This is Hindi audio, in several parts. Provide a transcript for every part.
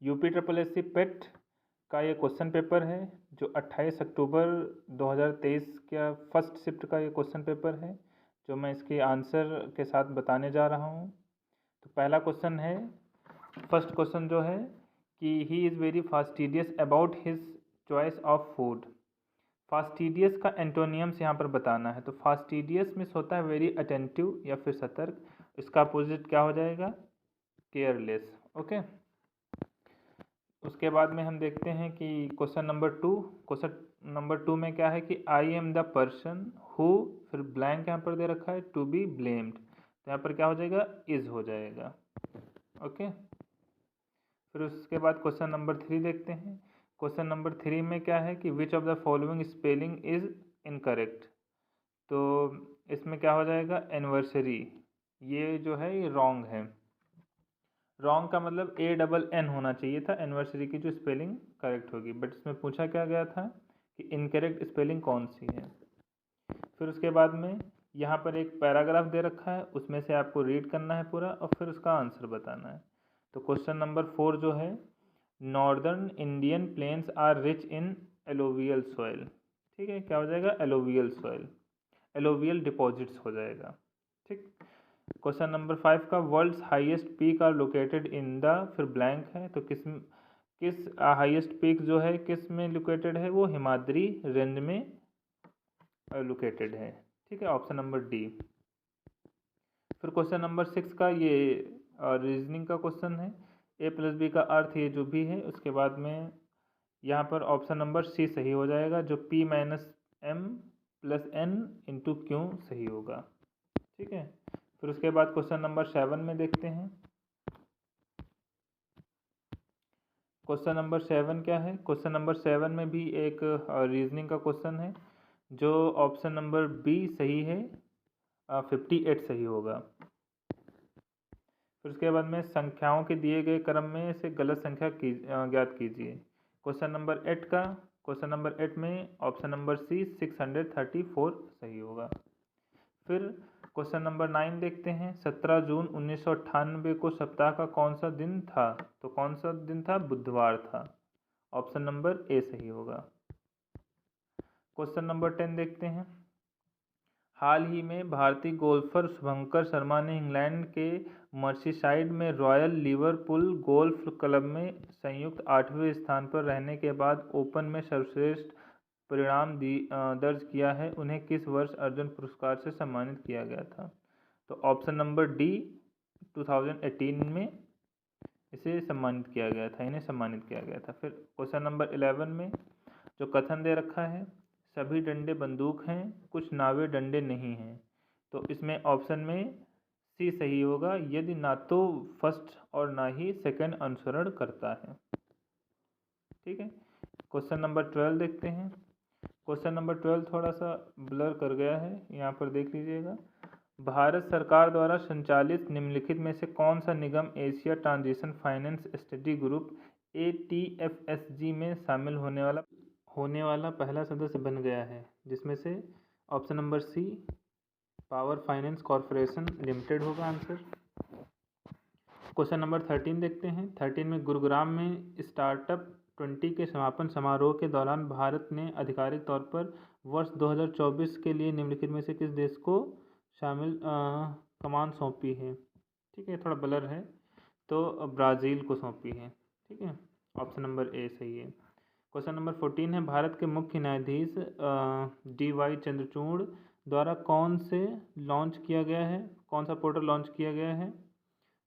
यूपी ट्रिपल एस सी पेट का ये क्वेश्चन पेपर है जो 28 अक्टूबर 2023 का फर्स्ट शिफ्ट का ये क्वेश्चन पेपर है जो मैं इसके आंसर के साथ बताने जा रहा हूँ। तो पहला क्वेश्चन है, फर्स्ट क्वेश्चन जो है कि he is very fastidious about his choice of food. Fastidious का एंटोनियम्स यहाँ पर बताना है। तो फास्टिडियस मीन्स होता है वेरी अटेंटिव या फिर सतर्क। इसका अपोजिट क्या हो जाएगा? केयरलेस। ओके। उसके बाद में हम देखते हैं कि क्वेश्चन नंबर टू में क्या है कि I am the person who, फिर ब्लैंक यहाँ पर दे रखा है, टू बी ब्लेम्ड। तो यहाँ पर क्या हो जाएगा? इज हो जाएगा। ओके। फिर उसके बाद क्वेश्चन नंबर थ्री देखते हैं। क्वेश्चन नंबर थ्री में क्या है कि which of the following spelling is incorrect. तो इसमें क्या हो जाएगा? एनिवर्सरी, ये जो है ये रॉन्ग है। रॉन्ग का मतलब ANN होना चाहिए था, एनिवर्सरी की जो स्पेलिंग करेक्ट होगी, बट इसमें पूछा क्या गया था कि इनकरेक्ट स्पेलिंग कौन सी है। फिर उसके बाद में यहाँ पर एक पैराग्राफ दे रखा है, उसमें से आपको रीड करना है पूरा और फिर उसका आंसर बताना है। तो क्वेश्चन नंबर 4 जो है, northern Indian plains are rich in alluvial soil. ठीक है, क्या हो जाएगा? एलोवियल सॉइल, एलोवियल डिपॉजिट्स हो जाएगा। ठीक। क्वेश्चन नंबर 5 का world's highest peak are located in the, फिर ब्लैंक है, तो किस हाईएस्ट पीक जो है किस में लोकेटेड है? वो हिमाद्री रेंज में लोकेटेड है। ठीक है, ऑप्शन नंबर डी। फिर क्वेश्चन नंबर 6 का ये रीजनिंग का क्वेश्चन है। A+B का अर्थ ये जो भी है, उसके बाद में यहाँ पर ऑप्शन नंबर सी सही हो जाएगा, जो P - M + N × Q सही होगा। ठीक है। फिर उसके बाद क्वेश्चन नंबर 7 में देखते हैं। क्वेश्चन नंबर 7 क्या है? क्वेश्चन नंबर 7 में भी एक रीजनिंग का क्वेश्चन है, जो ऑप्शन नंबर बी सही है, 58 सही होगा। फिर उसके बाद में संख्याओं के दिए गए क्रम में से गलत संख्या ज्ञात कीजिए। क्वेश्चन नंबर 8 में ऑप्शन नंबर सी 634 सही होगा। फिर क्वेश्चन नंबर 9 देखते हैं। 17 जून 1998 को सप्ताह का कौन सा दिन था? तो कौन सा दिन था? बुधवार था। ऑप्शन नंबर ए सही होगा। क्वेश्चन नंबर 10 देखते हैं। हाल ही में भारतीय गोल्फर शुभंकर शर्मा ने इंग्लैंड के मर्सीसाइड में रॉयल लिवरपूल गोल्फ क्लब में संयुक्त 8वें स्थान पर रहने के बाद ओपन में सर्वश्रेष्ठ परिणाम दर्ज किया है। उन्हें किस वर्ष अर्जुन पुरस्कार से सम्मानित किया गया था? तो ऑप्शन नंबर डी 2018 में इसे सम्मानित किया गया था, इन्हें सम्मानित किया गया था। फिर क्वेश्चन नंबर 11 में जो कथन दे रखा है, सभी डंडे बंदूक हैं, कुछ नावें डंडे नहीं हैं। तो इसमें ऑप्शन में सी सही होगा, यदि ना तो फर्स्ट और ना ही सेकंड अनुसरण करता है। ठीक है। क्वेश्चन नंबर 12 देखते हैं। क्वेश्चन नंबर 12 थोड़ा सा ब्लर कर गया है, यहाँ पर देख लीजिएगा। भारत सरकार द्वारा संचालित निम्नलिखित में से कौन सा निगम Asia transition finance study group ATFSG में शामिल होने वाला पहला सदस्य बन गया है? जिसमें से option number C power finance corporation limited होगा आंसर। क्वेश्चन नंबर 13 देखते हैं। 13 में गुरुग्राम में स्टार्टअप 20 के समापन समारोह के दौरान भारत ने आधिकारिक तौर पर वर्ष 2024 के लिए निम्नलिखित में से किस देश को शामिल कमान सौंपी है? ठीक है, थोड़ा ब्लर है, तो ब्राज़ील को सौंपी है। ठीक है, ऑप्शन नंबर ए सही है। क्वेश्चन नंबर 14 है। भारत के मुख्य न्यायाधीश DY चंद्रचूड़ द्वारा कौन से लॉन्च किया गया है, कौन सा पोर्टल लॉन्च किया गया है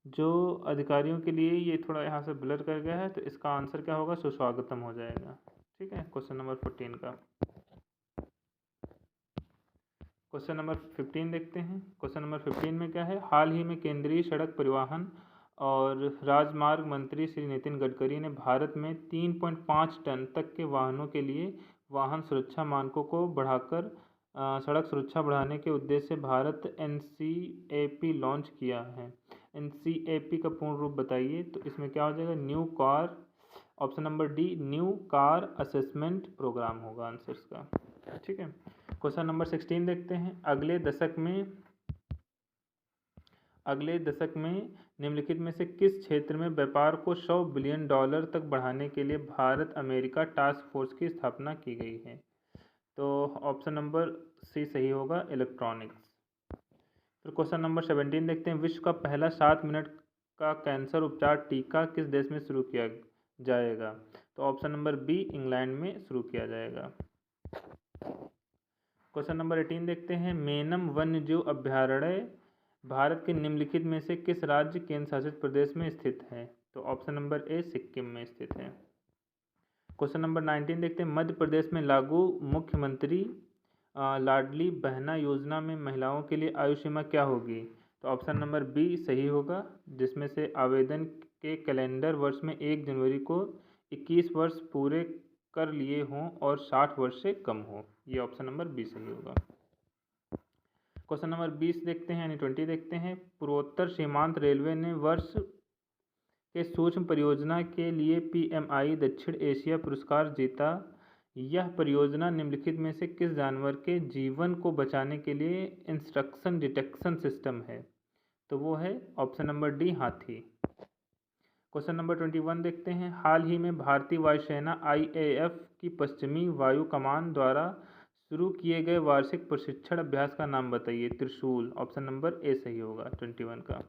जो अधिकारियों के लिए, ये थोड़ा यहाँ से ब्लर कर गया है, तो इसका आंसर क्या होगा? सुस्वागतम हो जाएगा। ठीक है, क्वेश्चन नंबर 14 का। क्वेश्चन नंबर 15 देखते हैं। क्वेश्चन नंबर 15 में क्या है? हाल ही में केंद्रीय सड़क परिवहन और राजमार्ग मंत्री श्री नितिन गडकरी ने भारत में 3.5 टन तक के वाहनों के लिए वाहन सुरक्षा मानकों को बढ़ाकर सड़क सुरक्षा बढ़ाने के उद्देश्य से भारत NCAP लॉन्च किया है। NCAP का पूर्ण रूप बताइए। तो इसमें क्या हो जाएगा? New car, option number D new car assessment program होगा आंसर इसका। ठीक है। क्वेश्चन नंबर 16 देखते हैं। अगले दशक में निम्नलिखित में से किस क्षेत्र में व्यापार को $100 बिलियन तक बढ़ाने के लिए भारत अमेरिका टास्क फोर्स की स्थापना की गई है? तो ऑप्शन नंबर सी सही होगा, इलेक्ट्रॉनिक्स। फिर क्वेश्चन नंबर 17 देखते हैं, विश्व का पहला 7 मिनट का कैंसर उपचार टीका किस देश में शुरू किया जाएगा? तो ऑप्शन नंबर बी, इंग्लैंड में शुरू किया जाएगा। क्वेश्चन नंबर 18 देखते हैं, मेनम वन्यजीव अभयारण्य भारत के निम्नलिखित में से किस राज्य केंद्र शासित प्रदेश में स्थित है? तो ऑप्शन नंबर ए, सिक्किम में स्थित है। क्वेश्चन नंबर 19 देखते हैं, मध्य प्रदेश में लागू मुख्यमंत्री लाडली बहना योजना में महिलाओं के लिए आयु सीमा क्या होगी? तो ऑप्शन नंबर बी सही होगा, जिसमें से आवेदन के कैलेंडर वर्ष में 1 जनवरी को 21 वर्ष पूरे कर लिए हों और 60 वर्ष से कम हो। ये ऑप्शन नंबर बी सही होगा। क्वेश्चन नंबर 20 देखते हैं, यानी 20 देखते हैं, पूर्वोत्तर सीमांत रेलवे ने वर्ष के सूक्ष्म परियोजना के लिए PMI दक्षिण एशिया पुरस्कार जीता। यह परियोजना निम्नलिखित में से किस जानवर के जीवन को बचाने के लिए इंस्ट्रक्शन डिटेक्शन सिस्टम है? तो वो है ऑप्शन नंबर डी, हाथी। क्वेश्चन नंबर 21 देखते हैं, हाल ही में भारतीय वायुसेना IAF की पश्चिमी वायु कमान द्वारा शुरू किए गए वार्षिक प्रशिक्षण अभ्यास का नाम बताइए। त्रिशूल, ऑप्शन नंबर ए सही होगा 21 का।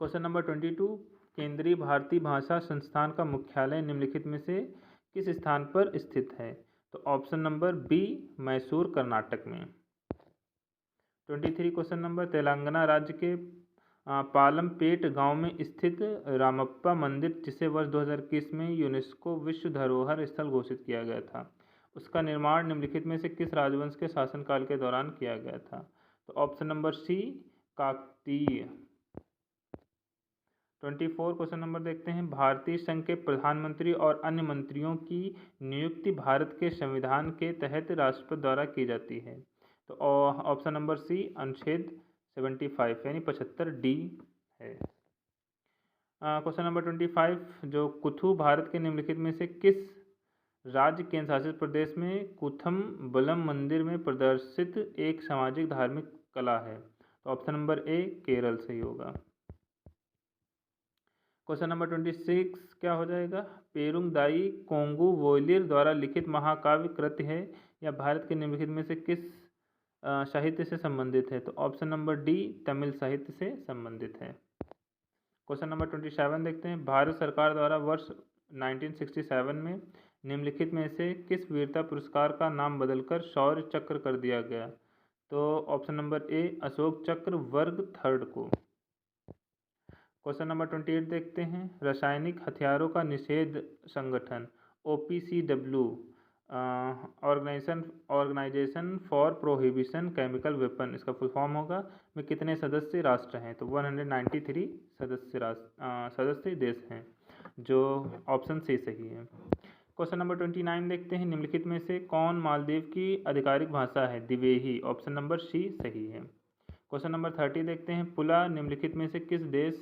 क्वेश्चन नंबर 22, केंद्रीय भारतीय भाषा संस्थान का मुख्यालय निम्नलिखित में से किस स्थान पर स्थित है? तो option number B, Mysore, Karnataka में। 23 क्वेश्चन नंबर, तेलंगाना राज्य के पालमपेट गांव में स्थित रामप्पा मंदिर, जिसे वर्ष 2021 में यूनेस्को विश्व धरोहर स्थल घोषित किया गया था, उसका निर्माण निम्नलिखित में से किस राजवंश के शासनकाल के दौरान किया गया था? तो option number C, Kakatiya. 24 question number देखते हैं, भारतीय संघ के प्रधानमंत्री और अन्य मंत्रियों की नियुक्ति भारत के संविधान के तहत राष्ट्रपति द्वारा की जाती है। तो ऑप्शन नंबर सी, अनुच्छेद 75 यानी 75 डी है। क्वेश्चन नंबर 25, जो कुथु भारत के निम्नलिखित में से किस राज्य केंद्र शासित प्रदेश में कुथम बलम मंदिर में प्रदर्शित एक सामाजिक धार्मिक कला है? तो ऑप्शन नंबर ए, केरल सही होगा। क्वेश्चन नंबर 26 क्या हो जाएगा? पेरुंग दाई कोंगू वोलियर द्वारा लिखित महाकाव्य कृति है, या भारत के निम्नलिखित में से किस साहित्य से संबंधित है? तो ऑप्शन नंबर डी, तमिल साहित्य से संबंधित है। क्वेश्चन नंबर 27 देखते हैं, भारत सरकार द्वारा वर्ष 1967 में निम्नलिखित में से किस वीरता पुरस्कार का नाम बदलकर शौर्य चक्र कर दिया गया? तो ऑप्शन नंबर ए, अशोक चक्र वर्ग 3 को। क्वेश्चन नंबर 28 देखते हैं, रासायनिक हथियारों का निषेध संगठन OPCW organisation for prohibition chemical weapon, इसका फुल फॉर्म होगा, में कितने सदस्य राष्ट्र हैं? तो 193 सदस्य देश हैं, जो ऑप्शन सी सही है। क्वेश्चन नंबर 29 देखते हैं, निम्नलिखित में से कौन मालदीव की आधिकारिक भाषा है? दिवेही, ऑप्शन नंबर सी सही है। क्वेश्चन नंबर 30 देखते हैं, पुला निम्नलिखित में से किस देश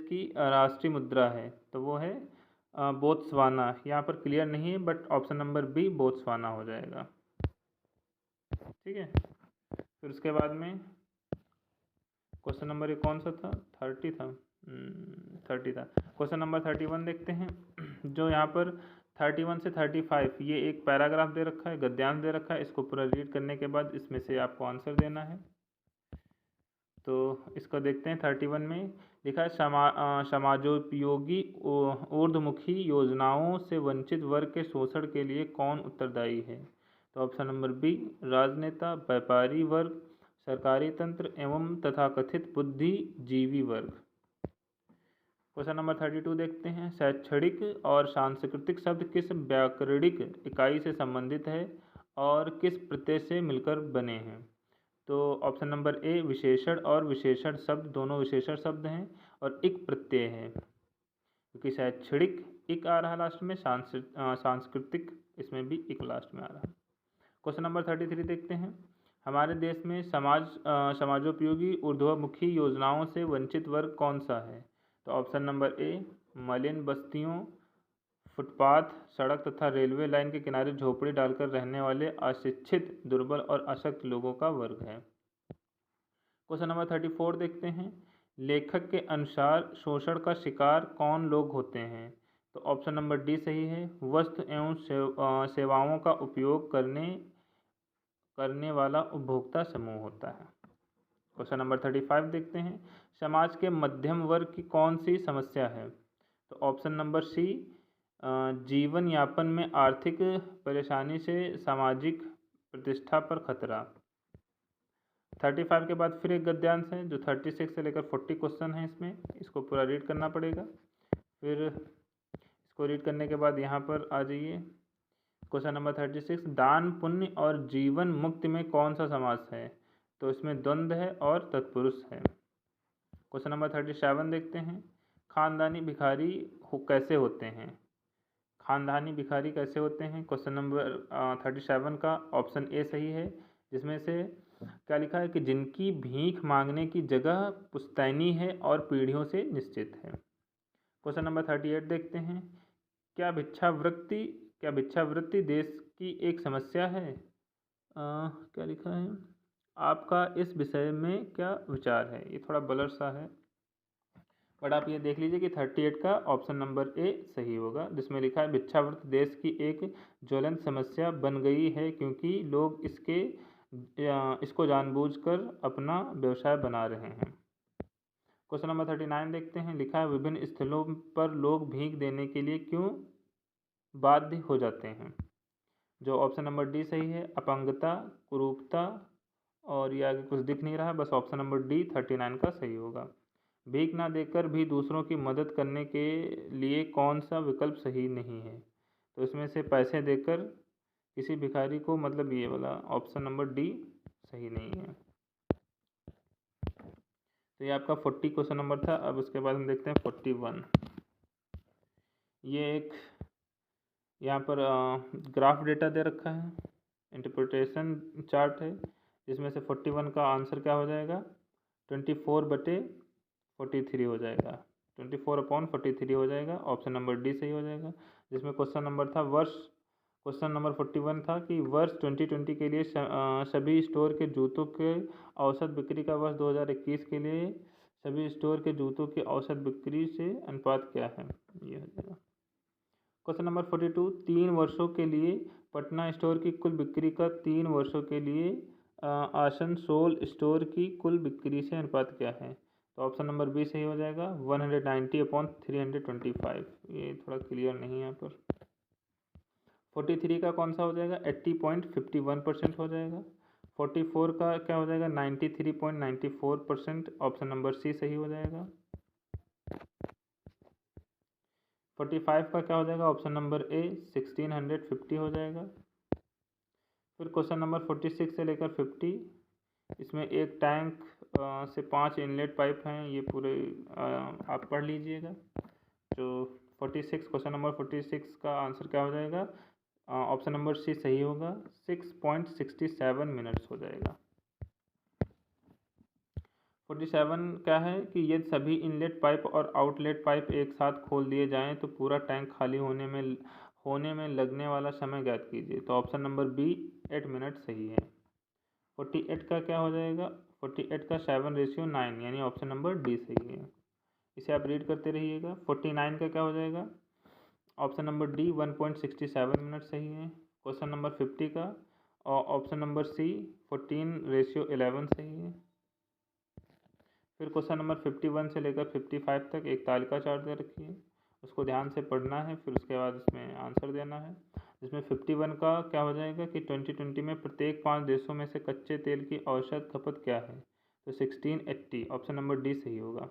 की राष्ट्रीय मुद्रा है? तो वो है बोत्सवाना। यहाँ पर क्लियर नहीं है, but option number B, Botswana हो जाएगा। ठीक है, फिर उसके बाद में क्वेश्चन नंबर ये कौन सा था? 30 था। 30 था। क्वेश्चन नंबर 31 देखते हैं, जो यहाँ पर 31 से 35 ये एक पैराग्राफ दे रखा है, गद्यांश दे रखा है, इसको पूरा रीड करने के बाद इसमें से आपको आंसर देना है। तो इसको देखते हैं। 31 में लिखा है, समाजोपयोगी ऊर्ध्वमुखी योजनाओं से वंचित वर्ग के शोषण के लिए कौन उत्तरदायी है? तो ऑप्शन नंबर बी, राजनेता, व्यापारी वर्ग, सरकारी तंत्र एवं तथाकथित बुद्धिजीवी वर्ग। क्वेश्चन नंबर 32 देखते हैं, शैक्षणिक और सांस्कृतिक शब्द किस व्याकरणिक इकाई से संबंधित है और किस प्रत्यय से मिलकर बने हैं? तो ऑप्शन नंबर ए, विशेषण और विशेषण शब्द दोनों विशेषण शब्द हैं और इक प्रत्यय है, क्योंकि शैक्षणिक इक आ रहा लास्ट में, सांस्कृतिक इसमें भी इक लास्ट में आ रहा। क्वेश्चन नंबर 33 देखते हैं, हमारे देश में समाजोपयोगी ऊर्ध्वमुखी योजनाओं से वंचित वर्ग कौन सा है? तो ऑप्शन नंबर ए, मलिन बस्तियों, फुटपाथ, सड़क तथा रेलवे लाइन के किनारे झोपड़ी डालकर रहने वाले अशिक्षित, दुर्बल और अशक्त लोगों का वर्ग है। क्वेश्चन नंबर 34 देखते हैं। लेखक के अनुसार शोषण का शिकार कौन लोग होते हैं? तो ऑप्शन नंबर डी सही है, वस्तु एवं सेवाओं का उपयोग करने वाला उपभोक्ता समूह होता है। क्वेश्चन नंबर 35 देखते हैं। समाज के मध्यम वर्ग की कौन सी समस्या है? तो ऑप्शन नंबर सी, जीवन यापन में आर्थिक परेशानी से सामाजिक प्रतिष्ठा पर खतरा। 35 के बाद फिर एक गद्यांश है जो 36 से लेकर 40 क्वेश्चन है, इसमें इसको पूरा रीड करना पड़ेगा। फिर इसको रीड करने के बाद यहाँ पर आ जाइए। क्वेश्चन नंबर 36, दान पुण्य और जीवन मुक्ति में कौन सा समास है? तो इसमें द्वंद्व है और तत्पुरुष है। क्वेश्चन नंबर 37 देखते हैं। खानदानी भिखारी कैसे होते हैं? खानदानी भिखारी कैसे होते हैं? क्वेश्चन नंबर 37 का ऑप्शन ए सही है, जिसमें से क्या लिखा है कि जिनकी भीख मांगने की जगह पुश्तैनी है और पीढ़ियों से निश्चित है। क्वेश्चन नंबर 38 देखते हैं। क्या भिक्षावृत्ति देश की एक समस्या है? क्या लिखा है, आपका इस विषय में क्या विचार है? ये थोड़ा ब्लर सा है, बट आप ये देख लीजिए कि 38 का ऑप्शन नंबर ए सही होगा, जिसमें लिखा है भिक्षावृत्ति देश की एक ज्वलंत समस्या बन गई है क्योंकि लोग इसको जानबूझकर अपना व्यवसाय बना रहे हैं। क्वेश्चन नंबर 39 देखते हैं। लिखा है विभिन्न स्थलों पर लोग भीख देने के लिए क्यों बाध्य हो जाते हैं? जो ऑप्शन नंबर डी सही है, अपंगता, कुरूपता, और ये आगे कुछ दिख नहीं रहा, बस ऑप्शन नंबर डी 39 का सही होगा। भीख ना देकर भी दूसरों की मदद करने के लिए कौन सा विकल्प सही नहीं है? तो इसमें से पैसे देकर किसी भिखारी को, मतलब ये वाला ऑप्शन नंबर डी सही नहीं है। तो ये आपका 40 क्वेश्चन नंबर था। अब उसके बाद हम देखते हैं 41। ये एक यहाँ पर ग्राफ डेटा दे रखा है, इंटरप्रिटेशन चार्ट है, जिसमें से 41 का आंसर क्या हो जाएगा? 24/43 हो जाएगा, 24/43 हो जाएगा। ऑप्शन नंबर डी सही हो जाएगा। जिसमें क्वेश्चन नंबर था क्वेश्चन नंबर 41 था कि वर्ष 2020 के लिए सभी स्टोर के जूतों के औसत बिक्री का वर्ष 2021 के लिए सभी स्टोर के जूतों की औसत बिक्री से अनुपात क्या है? ये हो जाएगा। क्वेश्चन नंबर 42, 3 वर्षों के लिए पटना स्टोर की कुल बिक्री का 3 वर्षों के लिए आसनसोल स्टोर की कुल बिक्री से अनुपात क्या है? तो ऑप्शन नंबर बी सही हो जाएगा, 190/325। ये थोड़ा क्लियर नहीं है यहाँ पर। 43 का कौन सा हो जाएगा? 80.51% हो जाएगा। 44 का क्या हो जाएगा? 93.94%। ऑप्शन नंबर सी सही हो जाएगा। 45 का क्या हो जाएगा? ऑप्शन नंबर ए 1650 हो जाएगा। फिर क्वेश्चन नंबर 46 से लेकर 50, इसमें एक टैंक से 5 इनलेट पाइप हैं, ये पूरे आप पढ़ लीजिएगा। जो 46 क्वेश्चन नंबर 46 का आंसर क्या हो जाएगा? ऑप्शन नंबर सी सही होगा, 6.67 मिनट्स हो जाएगा। 47 क्या है कि यदि सभी इनलेट पाइप और आउटलेट पाइप एक साथ खोल दिए जाएं तो पूरा टैंक खाली होने में लगने वाला समय ज्ञात कीजिए। तो ऑप्शन नंबर बी 8 मिनट सही है। 48 का क्या हो जाएगा? 48 का 7:9, यानी ऑप्शन नंबर डी सही है। इसे आप रीड करते रहिएगा। 49 का क्या हो जाएगा? ऑप्शन नंबर डी 1.67 मिनट सही है। क्वेश्चन नंबर 50 का ऑप्शन नंबर सी 14:11 सही है। फिर क्वेश्चन नंबर 51 से लेकर 55 तक एक तालिका चार्ट दे रखी है, उसको ध्यान से पढ़ना है, फिर उसके बाद इसमें आंसर देना है। जिसमें 51 का क्या हो जाएगा कि 2020 में प्रत्येक 5 देशों में से कच्चे तेल की औसत खपत क्या है? तो 1680, ऑप्शन नंबर डी सही होगा।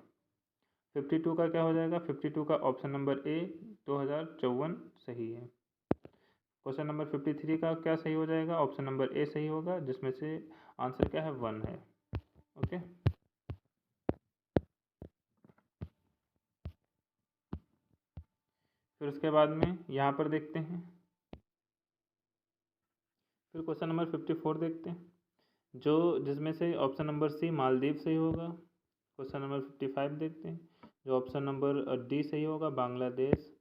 52 का क्या हो जाएगा? 52 का ऑप्शन नंबर ए 2054 सही है। क्वेश्चन नंबर 53 का क्या सही हो जाएगा? ऑप्शन नंबर ए सही होगा, जिसमें से आंसर क्या है? 1 है। ओके, फिर उसके बाद में यहाँ पर देखते हैं। फिर क्वेश्चन नंबर 54 देखते हैं, जिसमें से ऑप्शन नंबर सी मालदीव सही होगा। क्वेश्चन नंबर 55 देखते हैं, जो ऑप्शन नंबर डी सही होगा, बांग्लादेश।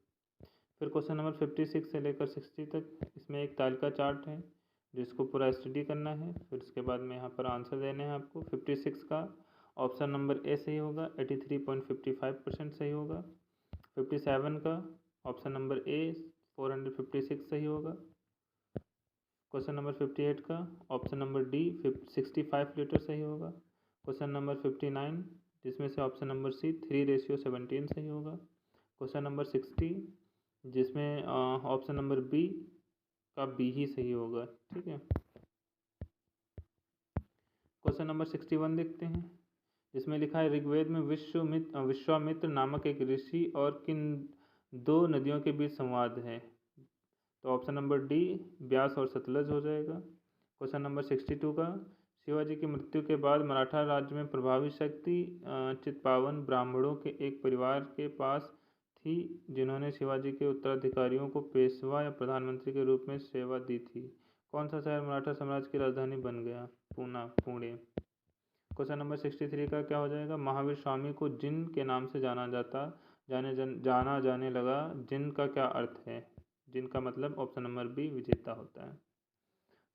फिर क्वेश्चन नंबर 56 से लेकर 60 तक इसमें एक तालिका चार्ट है, जिसको पूरा स्टडी करना है। फिर उसके बाद में यहाँ पर आंसर देने हैं आपको। 56 का ऑप्शन नंबर ए सही होगा, 83.55% सही होगा। 57 का ऑप्शन नंबर ए 456 सही होगा। क्वेश्चन नंबर 58 का ऑप्शन नंबर डी 65 लीटर सही होगा। क्वेश्चन नंबर 59 जिसमें से ऑप्शन नंबर सी 3:17 सही होगा। क्वेश्चन नंबर 60 जिसमें ऑप्शन नंबर बी का बी ही सही होगा। ठीक है, क्वेश्चन नंबर 61 देखते हैं, जिसमें लिखा है ऋग्वेद में विश्वामित्र नामक एक ऋषि और किन दो नदियों के बीच संवाद है। तो ऑप्शन नंबर डी ब्यास और सतलज हो जाएगा। क्वेश्चन नंबर 62 का शिवाजी की मृत्यु के बाद मराठा राज्य में प्रभावी शक्ति चित्पावन ब्राह्मणों के एक परिवार के पास थी जिन्होंने शिवाजी के उत्तराधिकारियों को पेशवा या प्रधानमंत्री के रूप में सेवा दी थी। कौन सा शहर मराठा साम्राज्य की राजधानी बन गया? पुणे। क्वेश्चन नंबर 63 का क्या हो जाएगा? महावीर स्वामी को जिन के नाम से जाना जाने लगा, जिन का क्या अर्थ है? जिन का मतलब ऑप्शन नंबर बी विजेता होता है।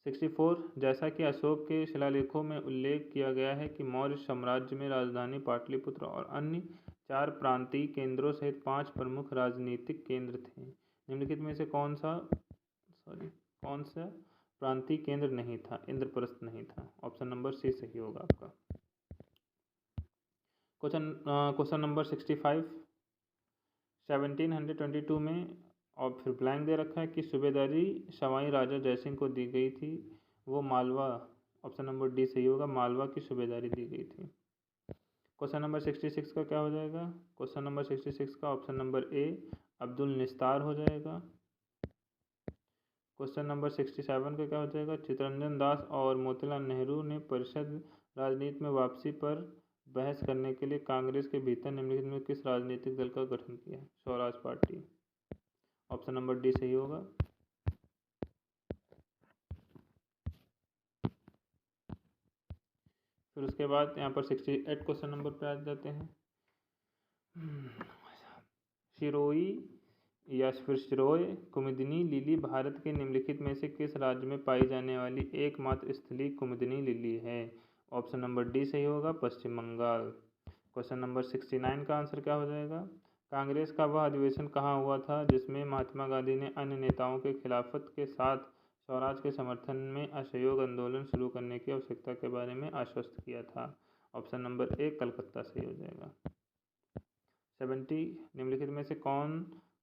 64 जैसा कि अशोक के शिलालेखों में उल्लेख किया गया है कि मौर्य साम्राज्य में राजधानी पाटलिपुत्र और अन्य 4 प्रांतीय केंद्रों सहित 5 प्रमुख राजनीतिक केंद्र थे। निम्नलिखित में से कौन सा प्रांतीय केंद्र नहीं था? इंद्रप्रस्थ नहीं था। ऑप्शन नंबर सी सही होगा आपका। क्वेश्चन नंबर 65 1722 में और फिर ब्लैंक दे रखा है कि सूबेदारी सवाई राजा जयसिंह को दी गई थी, वो मालवा, ऑप्शन नंबर डी सही होगा, मालवा की सूबेदारी दी गई थी। क्वेश्चन नंबर 66 का क्या हो जाएगा? क्वेश्चन नंबर 66 का ऑप्शन नंबर ए अब्दुल निस्तार हो जाएगा। क्वेश्चन नंबर 67 का क्या हो जाएगा? चित्तरंजन दास और मोतीलाल नेहरू ने परिषद राजनीति में वापसी पर बहस करने के लिए कांग्रेस के भीतर निम्नलिखित में किस राजनीतिक दल का गठन किया? Swaraj party. Option number D सही होगा। फिर उसके बाद यहाँ पर 68 क्वेश्चन नंबर पे आ जाते हैं। शिरोई या फिर शिरोय कुमुदिनी लिली भारत के निम्नलिखित में से किस राज्य में पाई जाने वाली एकमात्र स्थलीय कुमुदिनी लिली है? ऑप्शन नंबर डी सही होगा, पश्चिम बंगाल। क्वेश्चन नंबर 69 का आंसर क्या हो जाएगा? कांग्रेस का वह अधिवेशन कहाँ हुआ था जिसमें महात्मा गांधी ने अन्य नेताओं के खिलाफत के साथ स्वराज के समर्थन में असहयोग आंदोलन शुरू करने की आवश्यकता के बारे में आश्वस्त किया था? ऑप्शन नंबर ए कलकत्ता सही हो जाएगा। 70 निम्नलिखित में से कौन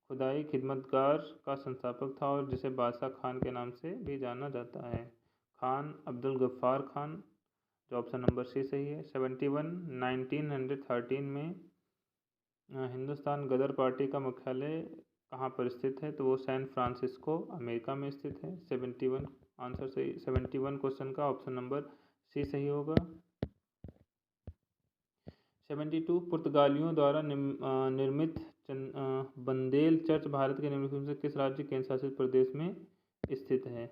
खुदाई खिदमतगार का संस्थापक था और जिसे बादशाह खान के नाम से भी जाना जाता है? खान अब्दुल गफ्फार खान, जो ऑप्शन नंबर सी सही है। 71 1913 में हिंदुस्तान गदर पार्टी का मुख्यालय कहाँ पर स्थित है? तो वो सैन फ्रांसिस्को अमेरिका में स्थित है। 71 आंसर सही, 71 क्वेश्चन का ऑप्शन नंबर सी सही होगा। 72 पुर्तगालियों द्वारा निर्मित बंदेल चर्च भारत के निम्नलिखित में से किस राज्य केंद्र शासित प्रदेश में स्थित है?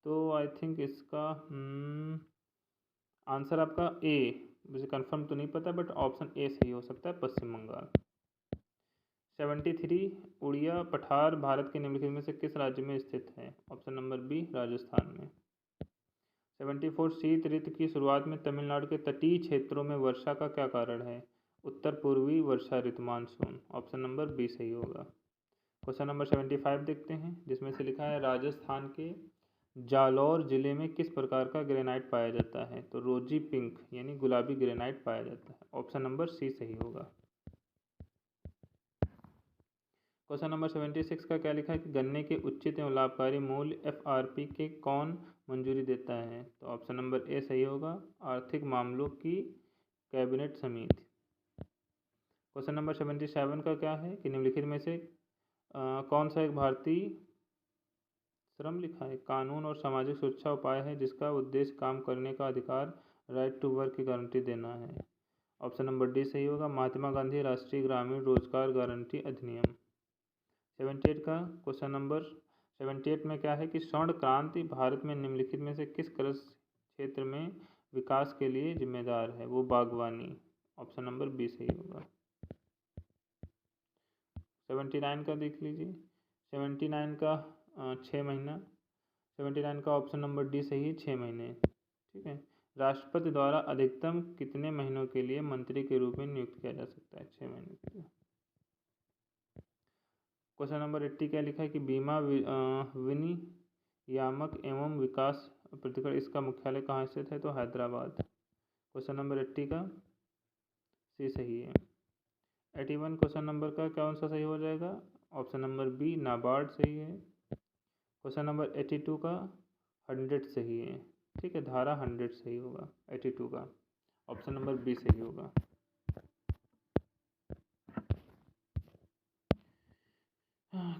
तो आई थिंक इसका आंसर आपका ए, मुझे कंफर्म तो नहीं पता बट ऑप्शन ए सही हो सकता है, पश्चिम बंगाल। 73 उड़िया पठार भारत के निम्नलिखित में से किस राज्य में स्थित है? ऑप्शन नंबर बी राजस्थान में। 74 शीत ऋतु की शुरुआत में तमिलनाडु के तटीय क्षेत्रों में वर्षा का क्या कारण है? उत्तर पूर्वी वर्षा ऋतु मानसून। ऑप्शन नंबर बी सही होगा। क्वेश्चन नंबर 75 देखते हैं, जिसमें से लिखा है राजस्थान के जालौर जिले में किस प्रकार का ग्रेनाइट पाया जाता है? तो रोजी पिंक यानी गुलाबी ग्रेनाइट पाया जाता है। ऑप्शन नंबर सी सही होगा। क्वेश्चन नंबर 76 का क्या लिखा है कि गन्ने के उचित एवं लाभकारी मूल्य एफआरपी के कौन मंजूरी देता है? तो ऑप्शन नंबर ए सही होगा, आर्थिक मामलों की कैबिनेट समिति। क्वेश्चन नंबर 77 का क्या है कि निम्नलिखित में से कौन सा एक भारतीय श्रम लिखा है कानून और सामाजिक सुरक्षा उपाय है जिसका उद्देश्य काम करने का अधिकार, राइट टू वर्क की गारंटी देना है? ऑप्शन नंबर डी सही होगा, महात्मा गांधी राष्ट्रीय ग्रामीण रोजगार गारंटी अधिनियम। 78 का क्वेश्चन नंबर 78 में क्या है कि स्वर्ण क्रांति भारत में निम्नलिखित में से किस कृषि क्षेत्र में विकास के लिए जिम्मेदार है? वो बागवानी। ऑप्शन नंबर बी सही होगा। 79 का देख लीजिए, 79 का 6 महीना, 79 का ऑप्शन नंबर डी सही है, 6 महीने। ठीक है, राष्ट्रपति द्वारा अधिकतम कितने महीनों के लिए मंत्री के रूप में नियुक्त किया जा सकता है? 6 महीने के लिए। क्वेश्चन नंबर 80 क्या लिखा है कि बीमा विनियामक एवं विकास प्राधिकरण इसका मुख्यालय कहाँ स्थित है? तो हैदराबाद। क्वेश्चन नंबर 80 का सी सही है। 81 क्वेश्चन नंबर का कौन सा सही हो जाएगा? ऑप्शन नंबर बी नाबार्ड सही है। क्वेश्चन नंबर 82 का 100 सही है। ठीक है, धारा 100 सही होगा 82 का। ऑप्शन नंबर बी सही होगा।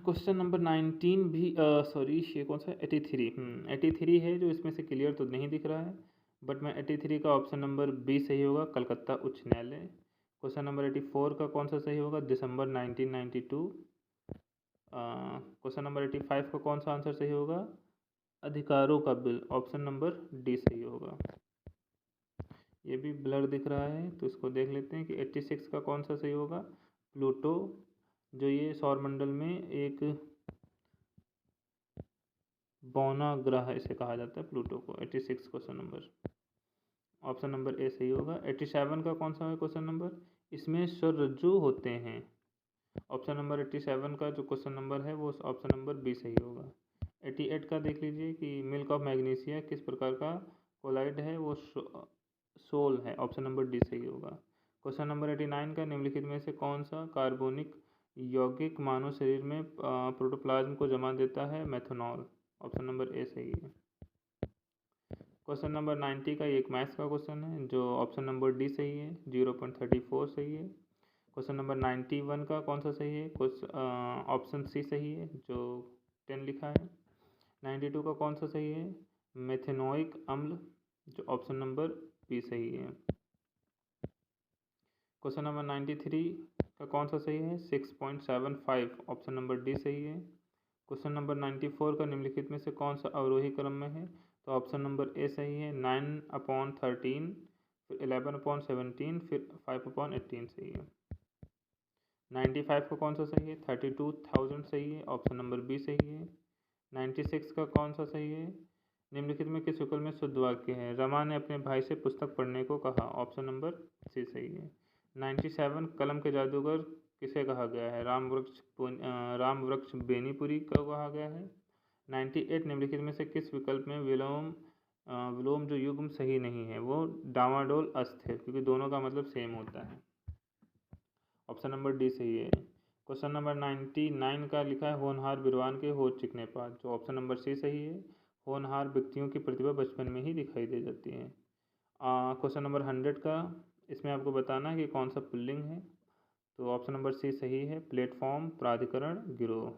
क्वेश्चन नंबर 19 भी सॉरी ये कौन सा 83 83 है जो इसमें से क्लियर तो नहीं दिख रहा है, बट मैं 83 का ऑप्शन नंबर बी सही होगा, कलकत्ता उच्च न्यायालय। क्वेश्चन नंबर 84 का कौन सा सही होगा? दिसंबर 1992। क्वेश्चन नंबर 85 का कौन सा आंसर सही होगा? अधिकारों का बिल। ऑप्शन नंबर डी सही होगा। ये भी ब्लर दिख रहा है तो इसको देख लेते हैं कि 86 का कौन सा सही होगा? प्लूटो, जो ये सौरमंडल में एक बौना ग्रह इसे कहा जाता है प्लूटो को। 86 question number, option number A सही होगा। 87 का कौन सा है क्वेश्चन नंबर? इसमें स्वरज्जु होते हैं। ऑप्शन नंबर 87 का जो क्वेश्चन नंबर है वो ऑप्शन नंबर बी सही होगा। 88 का देख लीजिए कि मिल्क ऑफ मैग्नीशिया किस प्रकार का कोलाइड है? वो सोल है। ऑप्शन नंबर डी सही होगा। क्वेश्चन नंबर 89 का निम्नलिखित में से कौन सा कार्बोनिक यौगिक मानव शरीर में प्रोटोप्लाज्म को जमा देता है? मेथनॉल। ऑप्शन नंबर ए सही है। क्वेश्चन नंबर 90 का एक मैथ्स का क्वेश्चन है जो ऑप्शन नंबर डी सही है, 0.34 सही है। क्वेश्चन नंबर 91 का कौन सा सही है? ऑप्शन सी सही है जो 10 लिखा है। 92 का कौन सा सही है? मेथेनोइक अम्ल, जो ऑप्शन नंबर बी सही है। क्वेश्चन नंबर 93 का कौन सा सही है? 6.75, ऑप्शन नंबर डी सही है। क्वेश्चन नंबर 94 का निम्नलिखित में से कौन सा अवरोही क्रम में है? तो ऑप्शन नंबर ए सही है, 9/13, फिर 11/17, फिर 5/18 सही है। 95 का कौन सा सही है? 32,000 सही है, ऑप्शन नंबर बी सही है। 96 का कौन सा सही है? निम्नलिखित में किस विकल्प में शुद्ध वाक्य है? रमा ने अपने भाई से पुस्तक पढ़ने को कहा, ऑप्शन नंबर सी सही है। 97 कलम के जादूगर किसे कहा गया है? राम वृक्ष बेनीपुरी को कहा गया है। 98 निम्नलिखित में से किस विकल्प में विलोम जो युग्म सही नहीं है? वो डामाडोल अस्थिर, क्योंकि दोनों का मतलब सेम होता है। ऑप्शन नंबर डी सही है। क्वेश्चन नंबर 99 का लिखा है होनहार विद्वान के होठ चिकने पात, जो ऑप्शन नंबर सी सही है। होनहार व्यक्तियों की प्रतिभा बचपन में ही दिखाई दे जाती है। क्वेश्चन नंबर 100 का इसमें आपको बताना है कि कौन सा पुल्लिंग है, तो ऑप्शन नंबर सी सही है, प्लेटफॉर्म, प्राधिकरण, गिरोह।